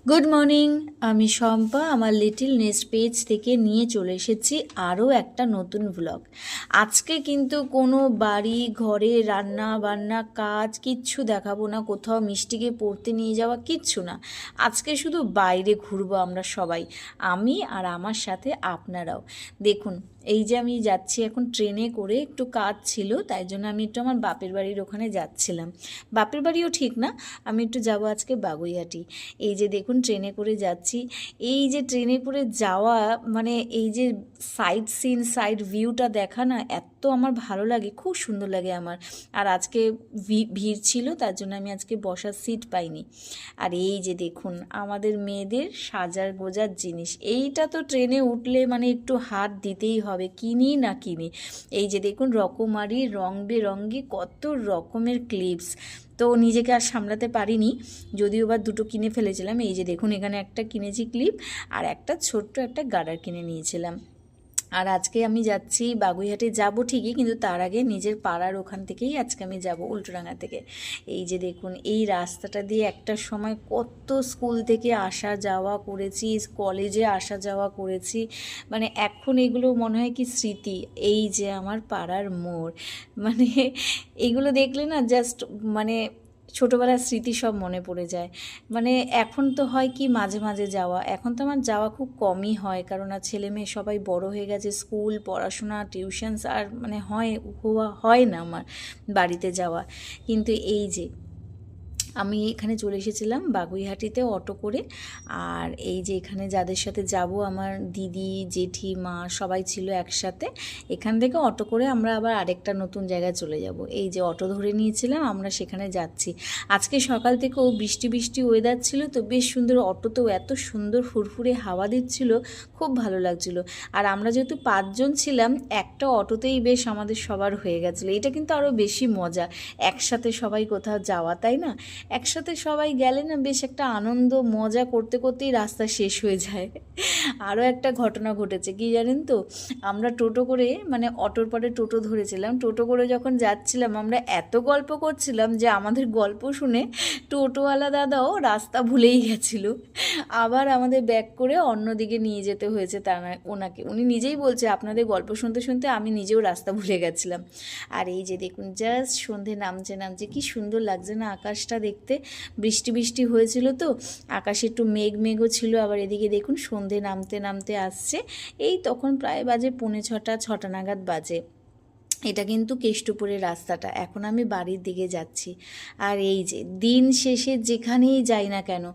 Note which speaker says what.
Speaker 1: Good morning. আমি শম্পা আমার little nest page থেকে নিয়ে চলে এসেছি আরও একটা নতুন ব্লগ। আজকে কিন্তু কোনো বাড়ি ঘরে রান্না বান্না কাজ কিচ্ছু দেখাবো না, কোথাও মিষ্টিকে পড়তে নিয়ে যাওয়া কিচ্ছু না। আজকে শুধু বাইরে ঘুরবো আমরা সবাই, আমি আর আমার সাথে আপনারাও। দেখুন, এই যে আমি যাচ্ছি এখন ট্রেনে করে, একটু কাজ ছিল তাই জন্য আমি একটু আমার বাপের বাড়ির ওখানে যাচ্ছিলাম। বাপের বাড়িও ঠিক না, আমি একটু যাব আজকে বাগুইহাটি। এই যে দেখুন ট্রেনে করে যাচ্ছি। এই যে ট্রেনে করে যাওয়া মানে এই যে সাইড সিন সাইড ভিউটা দেখা না এত আমার ভালো লাগে, খুব সুন্দর লাগে আমার। আর আজকে ভিড় ছিল তার জন্য আমি আজকে বসার সিট পাইনি। আর এই যে দেখুন আমাদের মেয়েদের সাজার গোজার জিনিস, এইটা তো ট্রেনে উঠলে মানে একটু হাত দিতেই হবে, কিনি না কিনি। এই যে দেখুন রকমারি রং বেরঙ্গি কত রকমের ক্লিপস, তো নিজেকে আর সামলাতে পারিনি, যদিও বা দুটো কিনে ফেলেছিলাম। এই যে দেখুন এখানে একটা কিনেছি ক্লিপ, আর একটা ছোট্ট একটা গার্ডার কিনে নিয়েছিলাম। আর আজকে আমি যাচ্ছি বাগুইহাটে, যাব ঠিকই, কিন্তু তার আগে নিজের পাড়ার ওখান থেকেই আজকে আমি যাব, উল্টোডাঙা থেকে। এই যে দেখুন এই রাস্তাটা দিয়ে একটা সময় কত স্কুল থেকে আসা যাওয়া করেছি, কলেজে আসা যাওয়া করেছি, মানে এখন এগুলো মনে হয় কি স্মৃতি। এই যে আমার পাড়ার মোড়, মানে এগুলো দেখলে না জাস্ট মানে ছোটোবেলার স্মৃতি সব মনে পড়ে যায়। মানে এখন তো হয় কি মাঝে মাঝে যাওয়া, এখন তো আমার যাওয়া খুব কমই হয়, কারণ আর ছেলে মেয়ে সবাই বড় হয়ে গেছে, স্কুল পড়াশোনা টিউশনস আর মানে হয় না আমার বাড়িতে যাওয়া। কিন্তু এই যে আমি এখানে চলে এসেছিলাম বাগুইহাটিতে অটো করে। আর এই যে এখানে যাদের সাথে যাব, আমার দিদি জেঠি মা সবাই ছিল একসাথে। এখান থেকে অটো করে আমরা আবার আরেকটা নতুন জায়গায় চলে যাব। এই যে অটো ধরে নিয়েছিলাম, আমরা সেখানে যাচ্ছি। আজকে সকাল থেকেও বৃষ্টি বৃষ্টি ওয়েদার ছিল, তো বেশ সুন্দর, অটোতেও এত সুন্দর ফুরফুরে হাওয়া দিচ্ছিল, খুব ভালো লাগছিল। আর আমরা যেহেতু 5 জন ছিলাম, একটা অটোতেই বেশ আমাদের সবার হয়ে গেছিলো। এটা কিন্তু আরও বেশি মজা, একসাথে সবাই কোথাও যাওয়া, তাই না? একসাথে সবাই গেলে না বেশ একটা আনন্দ মজা করতে করতেই রাস্তা শেষ হয়ে যায়। আরও একটা ঘটনা ঘটেছে কি জানেন তো, আমরা টোটো করে মানে অটোর পরে টোটো ধরেছিলাম, টোটো করে যখন যাচ্ছিলাম আমরা এত গল্প করছিলাম যে আমাদের গল্প শুনে টোটোওয়ালা দাদাও রাস্তা ভুলেই গেছিল, আবার আমাদের ব্যাক করে অন্যদিকে নিয়ে যেতে হয়েছে ওনাকে। উনি নিজেই বলছে আপনাদের গল্প শুনতে শুনতে আমি নিজেও রাস্তা ভুলে গেছিলাম। আর এই যে দেখুন জাস্ট সন্ধে নামছে নামছে কি সুন্দর লাগছে না আকাশটা দেখতে। বৃষ্টি বৃষ্টি হয়েছিল তো, আকাশে একটু মেঘ মেঘও ছিল, আবার এদিকে দেখুন সন্ধে নামতে নামতে আসছে। এই তখন প্রায় বাজে 6:45 নাগাদ বাজে। এটা কিন্তু কেষ্টপুরের রাস্তাটা, এখন আমি বাড়ির দিকে যাচ্ছি। আর এই যে দিন শেষে যেখানেই যাই না কেন